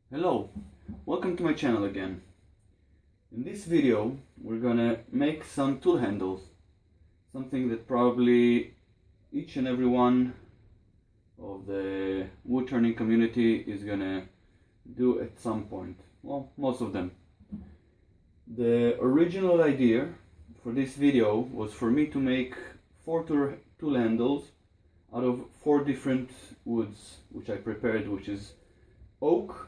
Hello, welcome to my channel again. In this video we're gonna make some tool handles, something that probably each and every one of the wood turning community is gonna do at some point. Well, most of them. The original idea for this video was for me to make 4 tool handles out of 4 different woods which I prepared, which is oak,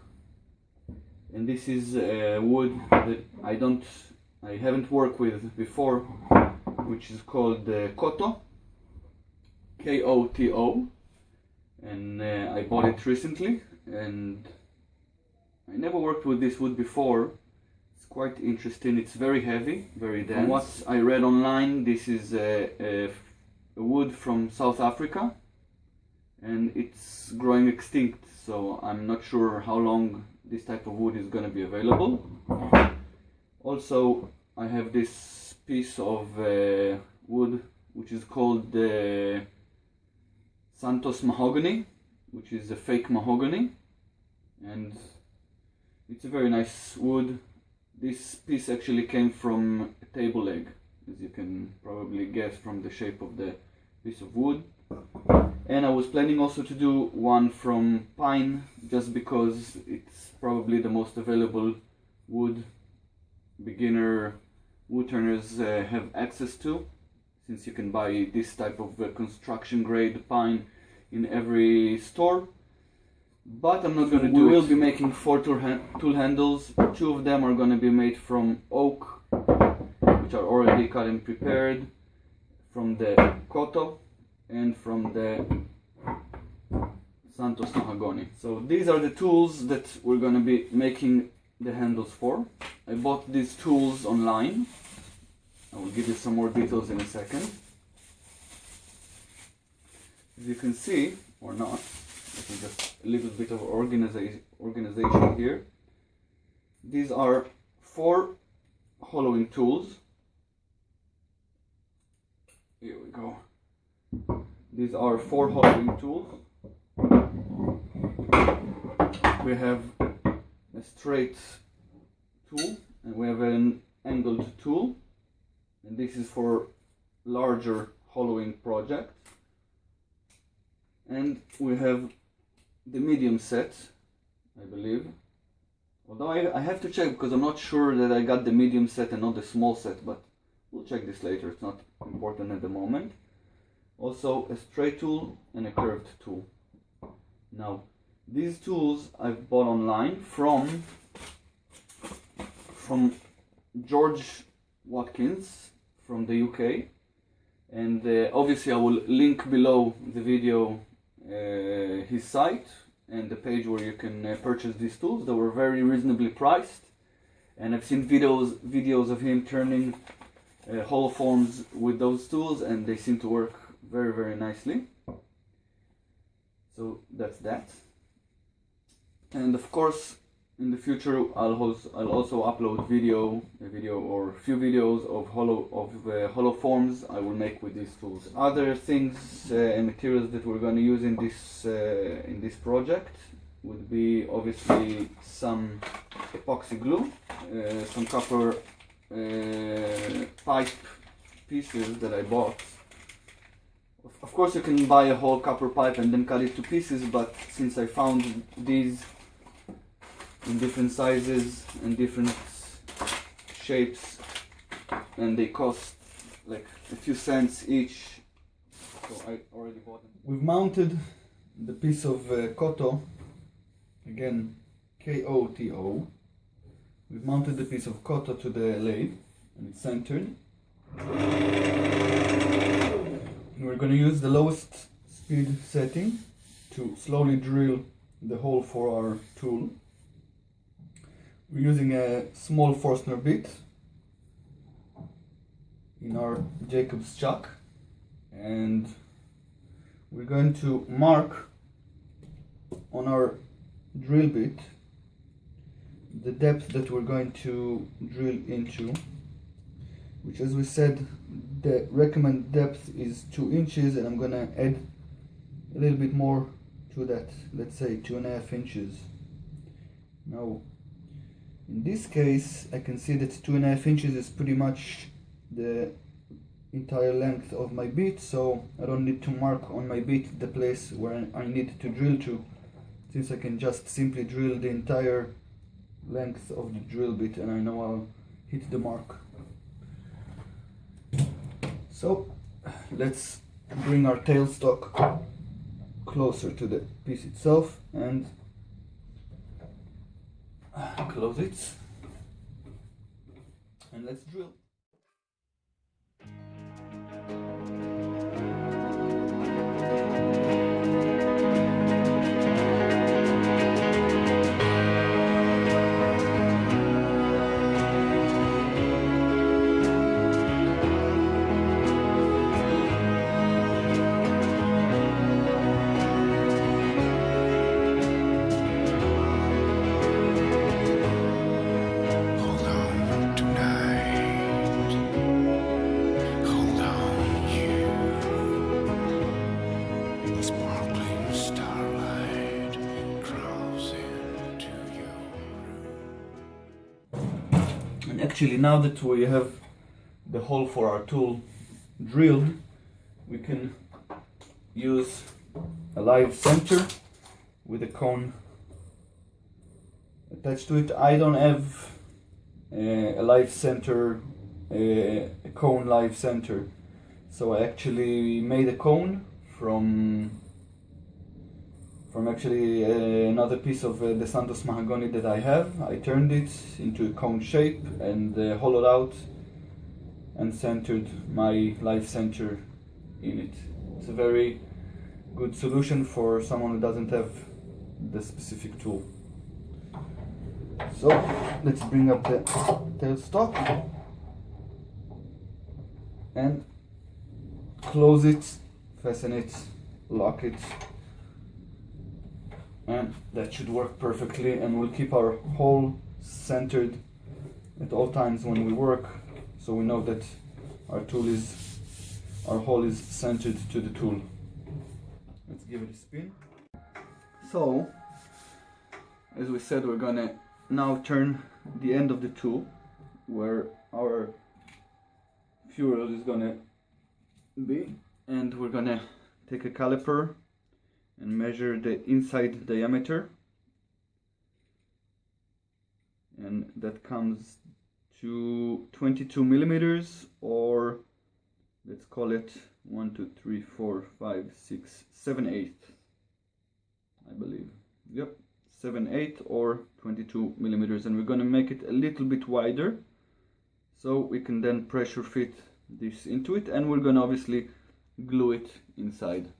and this is wood that I haven't worked with before, which is called Koto, K-O-T-O, and I bought it recently, and I never worked with this wood before. It's quite interesting. It's very heavy, very dense. From what I read online, this is a wood from South Africa, and it's growing extinct, so I'm not sure how long this type of wood is going to be available. Also, I have this piece of wood which is called Santos mahogany, which is a fake mahogany, and it's a very nice wood. This piece actually came from a table leg, as you can probably guess from the shape of the piece of wood. And I was planning also to do one from pine, just because it's probably the most available wood beginner wood turners have access to, since you can buy this type of construction grade pine in every store. But I'm not going to do it. We will be making 4 tool handles. 2 of them are going to be made from oak, which are already cut and prepared, from the Koto, and from the Santos mahogany. So these are the tools that we're going to be making the handles for. I bought these tools online. I will give you some more details in a second. As you can see, or not, let me just a little bit of organization here. These are 4 hollowing tools. Here we go. These are 4 hollowing tools. We have a straight tool, and we have an angled tool, and this is for larger hollowing projects. And we have the medium set, I believe, although I have to check, because I'm not sure that I got the medium set and not the small set, but we'll check this later. It's not important at the moment. Also a straight tool and a curved tool. Now these tools I've bought online from George Watkins from the UK, and obviously I will link below the video his site and the page where you can purchase these tools. They were very reasonably priced, and I've seen videos of him turning hollow forms with those tools, and they seem to work very, very nicely. So that's that. And of course, in the future I'll also upload a video or a few videos of hollow forms I will make with these tools. Other things and materials that we're going to use in this project would be obviously some epoxy glue, some copper pipe pieces that I bought. Of course, you can buy a whole copper pipe and then cut it to pieces, but since I found these in different sizes and different shapes, and they cost like a few cents each, so I already bought them. We've mounted the piece of Koto, again K-O-T-O. We've mounted the piece of Koto to the lathe, and it's centered. And we're going to use the lowest speed setting to slowly drill the hole for our tool. We're using a small Forstner bit in our Jacob's chuck, and we're going to mark on our drill bit the depth that we're going to drill into, which, as we said, the recommended depth is 2 inches, and I'm going to add a little bit more to that, let's say 2.5 inches. Now, in this case, I can see that 2.5 inches is pretty much the entire length of my bit, so I don't need to mark on my bit the place where I need to drill to, since I can just simply drill the entire length of the drill bit and I know I'll hit the mark. So let's bring our tailstock closer to the piece itself and close it, and let's drill. Actually, now that we have the hole for our tool drilled, we can use a live center with a cone attached to it. I don't have a live center, a cone live center, so I actually made a cone from actually another piece of the Santos mahogany that I have. I turned it into a cone shape and hollowed out and centered my live center in it. It's a very good solution for someone who doesn't have the specific tool. So let's bring up the tailstock and close it, fasten it, lock it, and that should work perfectly, and we'll keep our hole centered at all times when we work, so we know that our hole is centered to the tool. Let's give it a spin. So, as we said, we're gonna now turn the end of the tool where our ferrule is gonna be, and we're gonna take a caliper and measure the inside diameter, and that comes to 22 millimeters, or let's call it 1, 2, 3, 4, 5, 6, 7, 8, I believe. Yep, 7, 8 or 22 millimeters, and we're going to make it a little bit wider so we can then pressure fit this into it, and we're going to obviously glue it inside.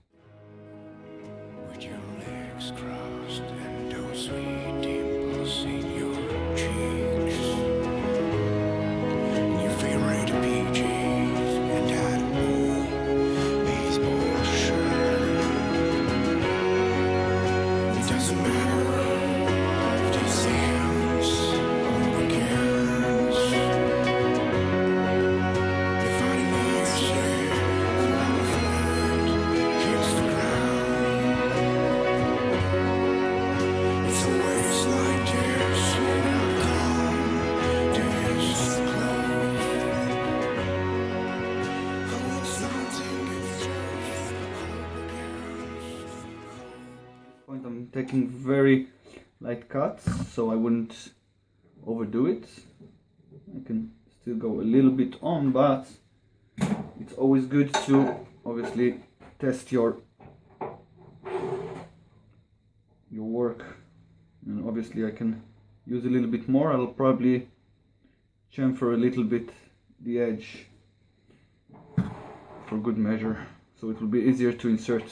With your legs crossed and those sweet dimples in your cheeks, your favorite PJs and that old baseball shirt. It doesn't matter if this ends or begins. If I need you, my foot hits the ground. It's always like this when I come this close. Oh, it's nothing, it's just hope against hope. Point, I'm taking very light cuts so I wouldn't overdo it. I can still go a little bit on, but it's always good to obviously test your work, and obviously I can use a little bit more. I'll probably chamfer a little bit the edge for good measure, so it will be easier to insert.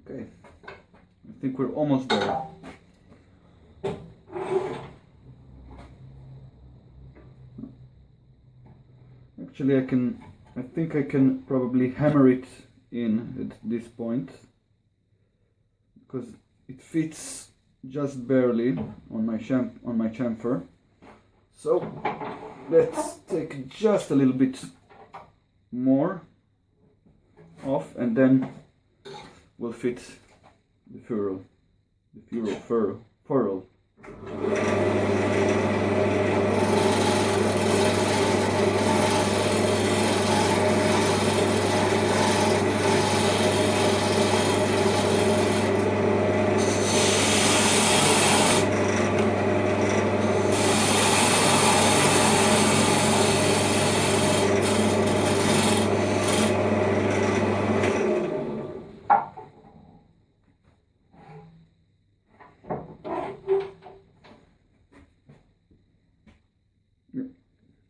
Okay, I think we're almost there. Actually, I think I can probably hammer it in at this point, because it fits just barely on my chamfer. So let's take just a little bit more off, and then we'll fit the ferrule.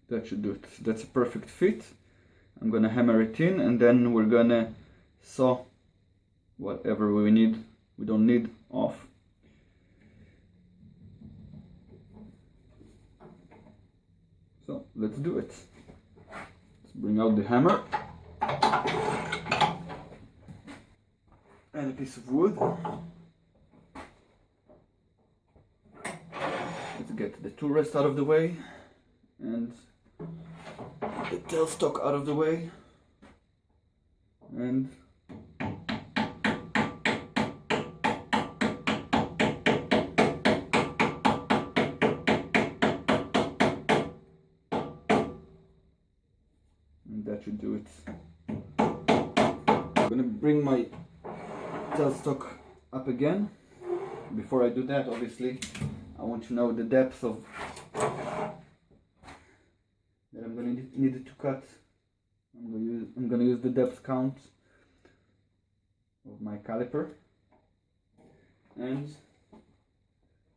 That should do it. That's a perfect fit. I'm gonna hammer it in, and then we're gonna saw whatever we don't need off. So let's do it. Let's bring out the hammer and a piece of wood. Let's get the tool rest out of the way and the tailstock out of the way, and that should do it. I'm gonna bring my tailstock up again. Before I do that, obviously, I want to know the depth of that I'm going to need to cut. I'm going to use the depth count of my caliper, and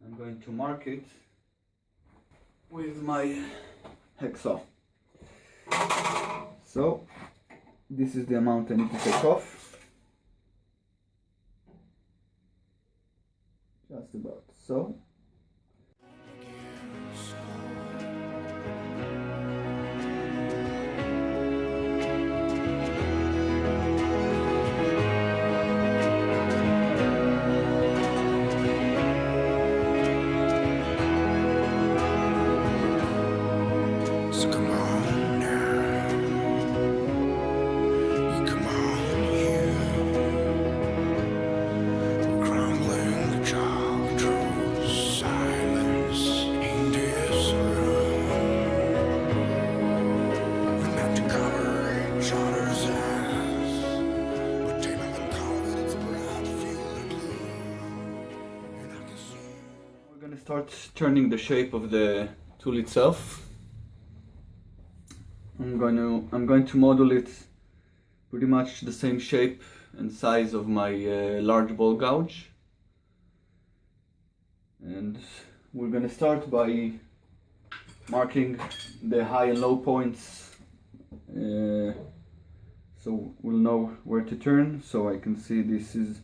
I'm going to mark it with my hacksaw. So this is the amount I need to take off, just about so. Start turning the shape of the tool itself. I'm going to model it pretty much the same shape and size of my large ball gouge, and we're going to start by marking the high and low points, so we'll know where to turn. So I can see these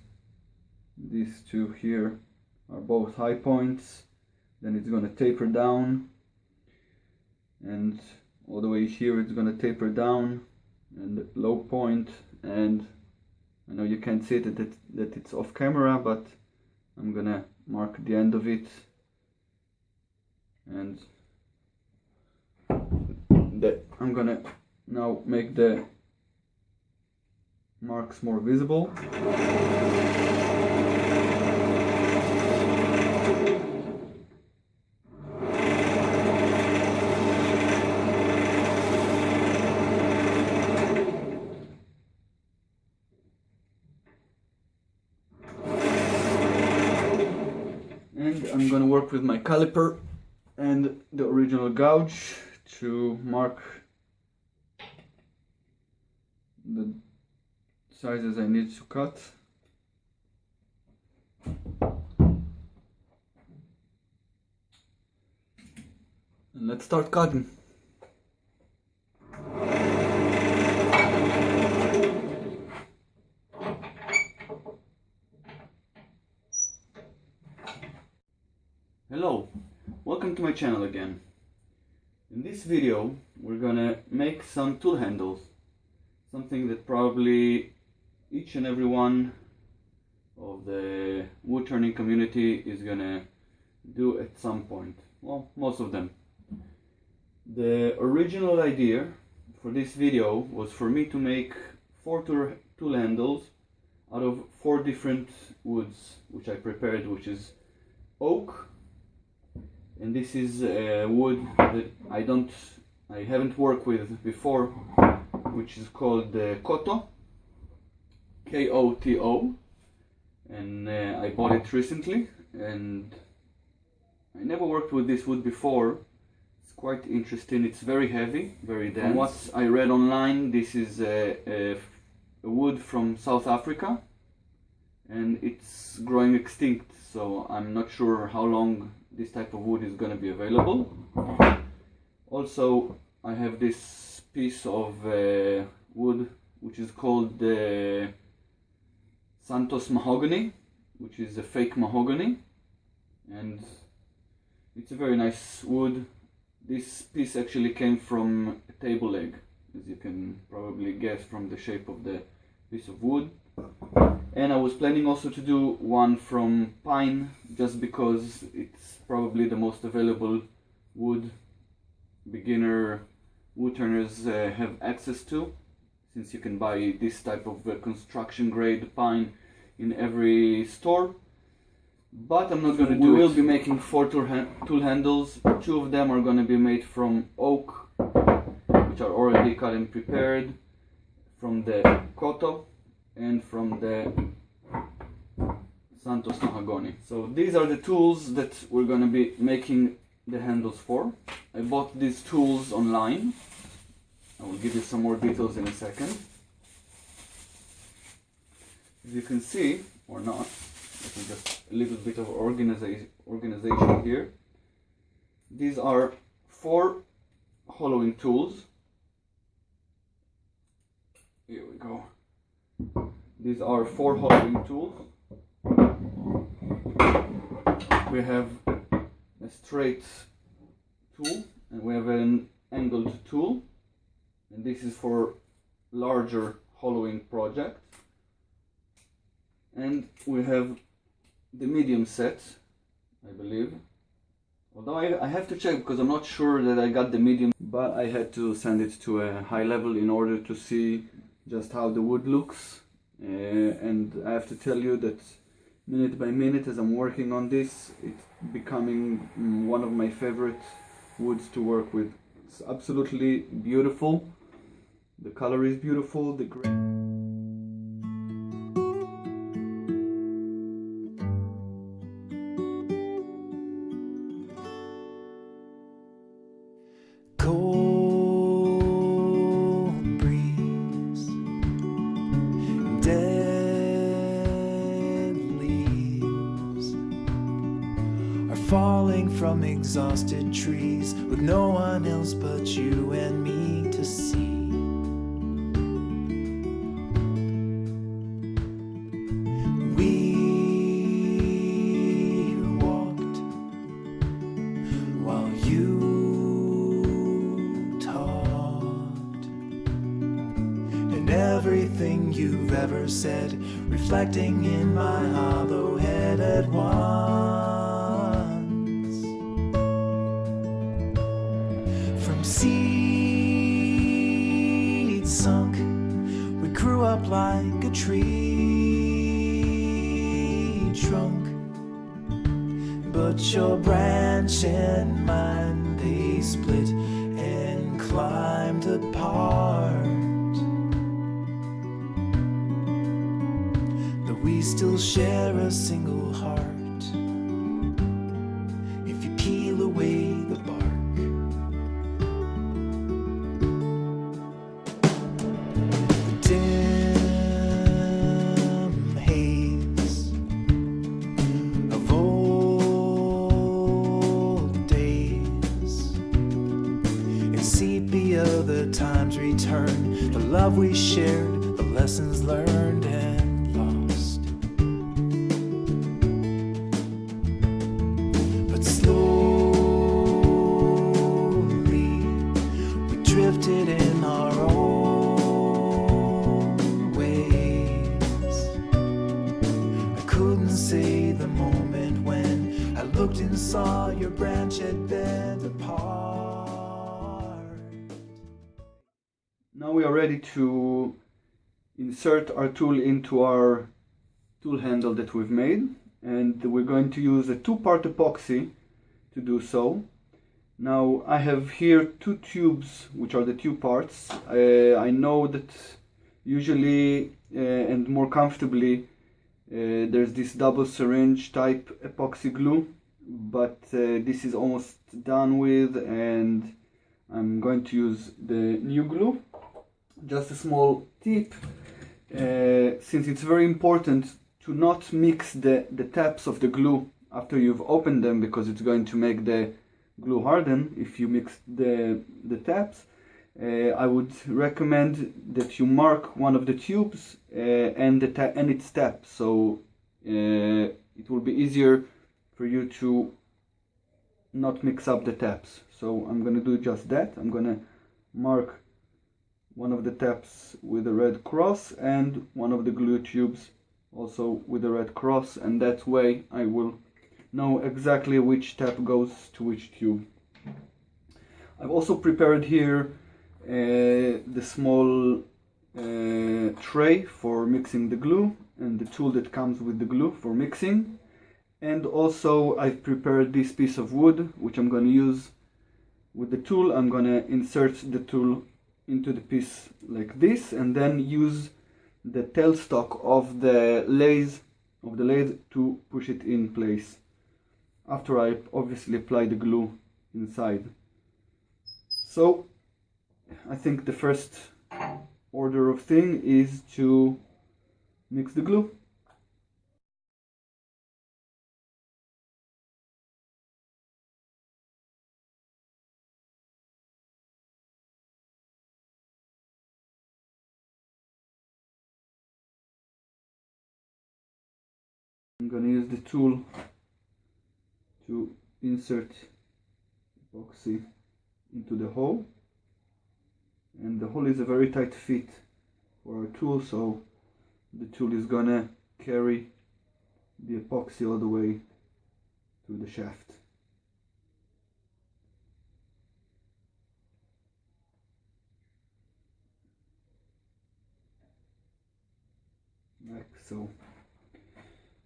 two here are both high points. Then it's going to taper down, and all the way here it's going to taper down, and low point. And I know you can't see that it's off camera, but I'm going to mark the end of it, and that I'm going to now make the marks more visible. I'm going to work with my caliper and the original gouge to mark the sizes I need to cut. And let's start cutting. Hello, welcome to my channel again. In this video, we're gonna make some tool handles, something that probably each and every one of the wood turning community is gonna do at some point. Well, most of them. The original idea for this video was for me to make 4 tool handles out of 4 different woods which I prepared, which is oak, and this is a wood that I haven't worked with before, which is called Koto, K-O-T-O, and I bought it recently, and I never worked with this wood before. It's quite interesting. It's very heavy, very dense. From what I read online, this is a wood from South Africa, and it's growing extinct, so I'm not sure how long this type of wood is going to be available. Also, I have this piece of wood which is called Santos mahogany, which is a fake mahogany, and it's a very nice wood. This piece actually came from a table leg, as you can probably guess from the shape of the piece of wood. And I was planning also to do one from pine, just because it's probably the most available wood beginner woodturners have access to, since you can buy this type of construction grade pine in every store. But I'm not going to do it. We will be making 4 tool handles. 2 of them are going to be made from oak, which are already cut and prepared, from the Koto, and from the Santos mahogany. So these are the tools that we're going to be making the handles for. I bought these tools online. I will give you some more details in a second. As you can see, or not, let me just a little bit of organization here. These are 4 hollowing tools. Here we go. These are 4 hollowing tools. We have a straight tool, and we have an angled tool, and this is for larger hollowing projects. And we have the medium set, I believe, although I have to check because I'm not sure that I got the medium, but I had to send it to a high level in order to see just how the wood looks. And I have to tell you that minute by minute, as I'm working on this, it's becoming one of my favorite woods to work with. It's absolutely beautiful. The color is beautiful. The grain. Cold breeze, dead leaves are falling from exhausted trees, with no one else but you and me to see. We walked while you everything you've ever said, reflecting in my hollow head at once. From seed sunk, we grew up like a tree trunk, but your branch and mine, they split and climbed apart. We still share a single heart. If you peel away the bark, the dim haze of old days, and sepia the times return, the love we shared, the lessons learned and lost. But slowly looked and saw your branch had bent apart. Now we are ready to insert our tool into our tool handle that we've made, and we're going to use a two-part epoxy to do so. Now I have here two tubes, which are the two parts. I know that usually and more comfortably there's this double syringe type epoxy glue, but this is almost done with, and I'm going to use the new glue. Just a small tip, since it's very important to not mix the tabs of the glue after you've opened them, because it's going to make the glue harden if you mix the tabs. I would recommend that you mark one of the tubes and its tab, so it will be easier for you to not mix up the tabs. So I'm going to do just that. I'm going to mark one of the tabs with a red cross and one of the glue tubes also with a red cross, and that way I will know exactly which tab goes to which tube. I've also prepared here the small tray for mixing the glue and the tool that comes with the glue for mixing, and also I've prepared this piece of wood which I'm going to use with the tool. I'm going to insert the tool into the piece like this, and then use the tailstock of the lathe to push it in place after I obviously apply the glue inside. So I think the first order of thing is to mix the glue. I'm going to use the tool to insert epoxy into the hole, and the hole is a very tight fit for our tool, so the tool is going to carry the epoxy all the way to the shaft. Like so.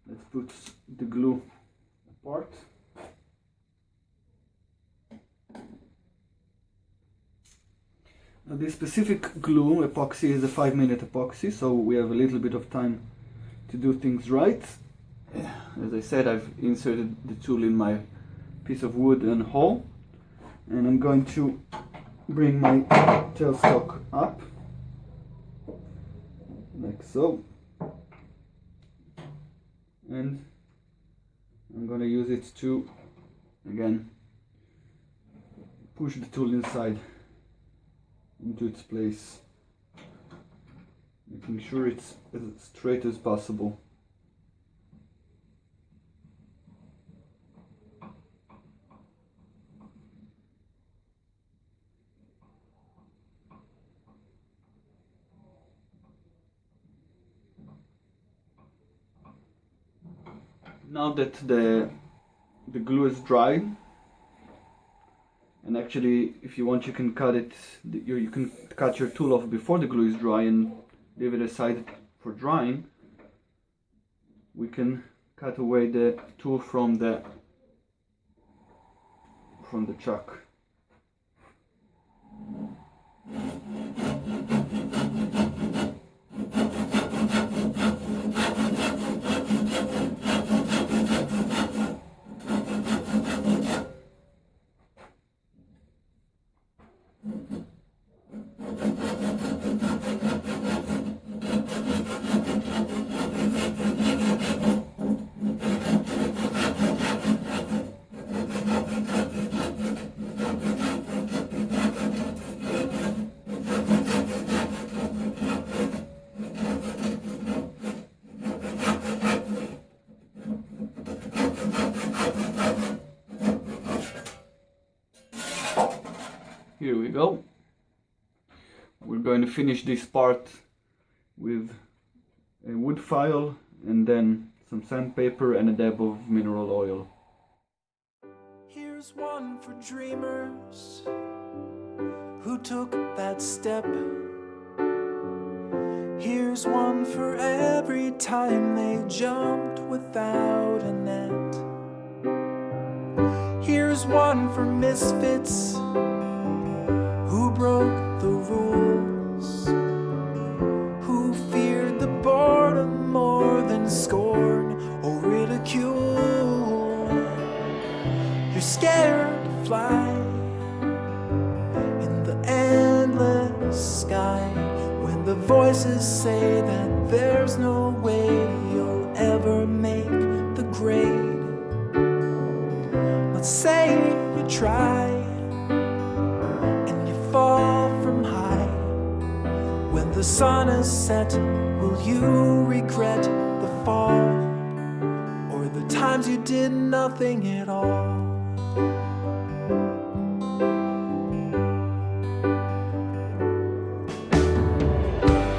Let's put the glue apart. Now this specific glue epoxy is a 5-minute epoxy, so we have a little bit of time to do things right. As I said, I've inserted the tool in my piece of wood and hole, and I'm going to bring my tailstock up like so, and I'm going to use it to again push the tool inside into its place, making sure it's as straight as possible. Now that the glue is dry, and actually if you want you can cut it, you can cut your tool off before the glue is dry and leave it aside for drying, we can cut away the tool from the chuck. Here we go. We're going to finish this part with a wood file and then some sandpaper and a dab of mineral oil. Here's one for dreamers who took that step. Here's one for every time they jumped without a net. Here's one for misfits who broke the rules, who feared the boredom more than scorn or ridicule. You're scared to fly in the endless sky when the voices say that there's no way you'll ever make the grade. Let's say you try and you fall from high. When the sun is set, will you regret the fall or the times you did nothing at all?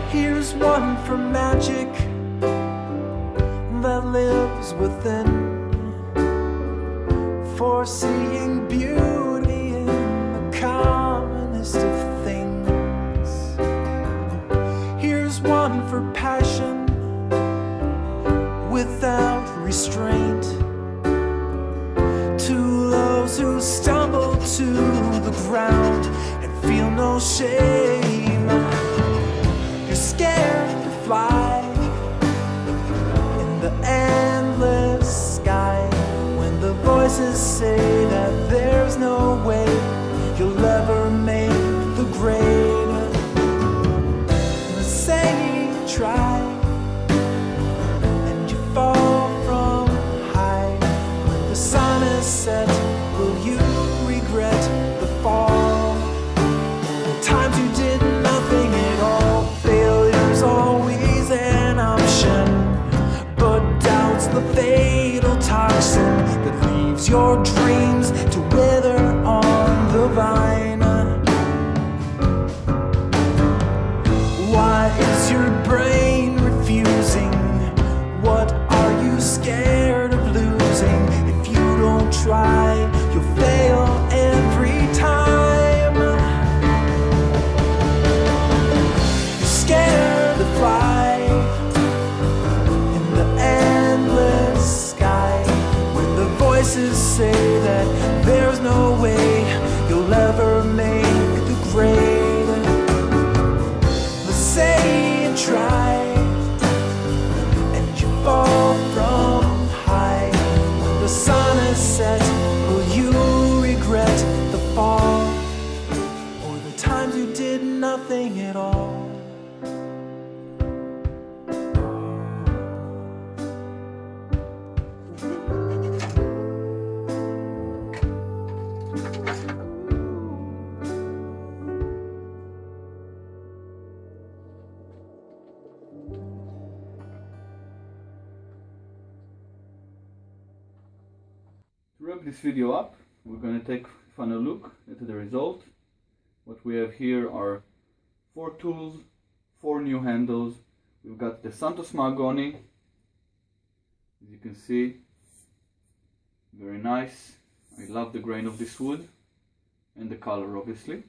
Here's one for magic that lives within, for seeing beauty in the commonest of things. Here's one for passion without restraint, to those who stumble to the ground and feel no shame. You're scared to fly in the endless sky when the voices say that there's no way you'll ever make the grade. Let's say you try and you fall from high. When the sun is set, will you regret the fall? The times you did nothing at all. Failure's always an option, but doubt's the fatal toxin that leaves your dreams to wither on the vine. Why is your brain refusing? What are you scared of losing? If you don't try, you'll fail every time. You're scared to fly in the endless sky when the voices say that there's no way you'll ever make the grade. Let's say you try and you fall from high. When the sun is set, will you regret the fall or the times you did nothing at all? To wrap this video up, we're going to take a final look at the result. What we have here are 4 tools, 4 new handles. We've got the Santos Mahogany, as you can see, very nice. I love the grain of this wood and the color, obviously.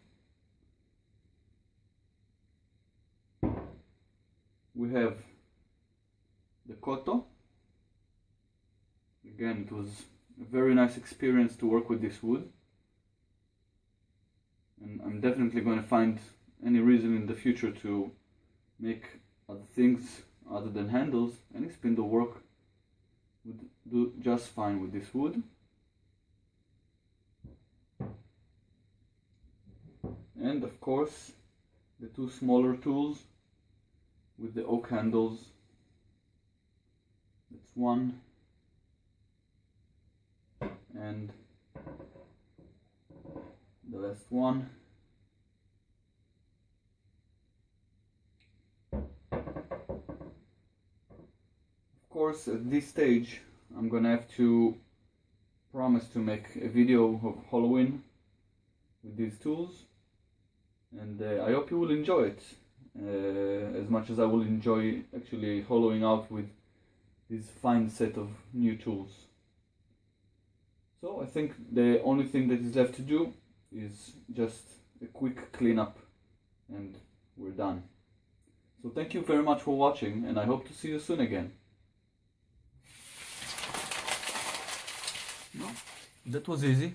We have the Koto. Again, it was a very nice experience to work with this wood, and I'm definitely going to find any reason in the future to make other things other than handles. Any spindle work would do just fine with this wood. And of course the 2 smaller tools with the oak handles. That's one, and the last one. Of course, at this stage I'm gonna have to promise to make a video of Halloween with these tools, and I hope you will enjoy it as much as I will enjoy actually hollowing out with this fine set of new tools. So I think the only thing that is left to do is just a quick cleanup and we're done. So thank you very much for watching, and I hope to see you soon again. That was easy.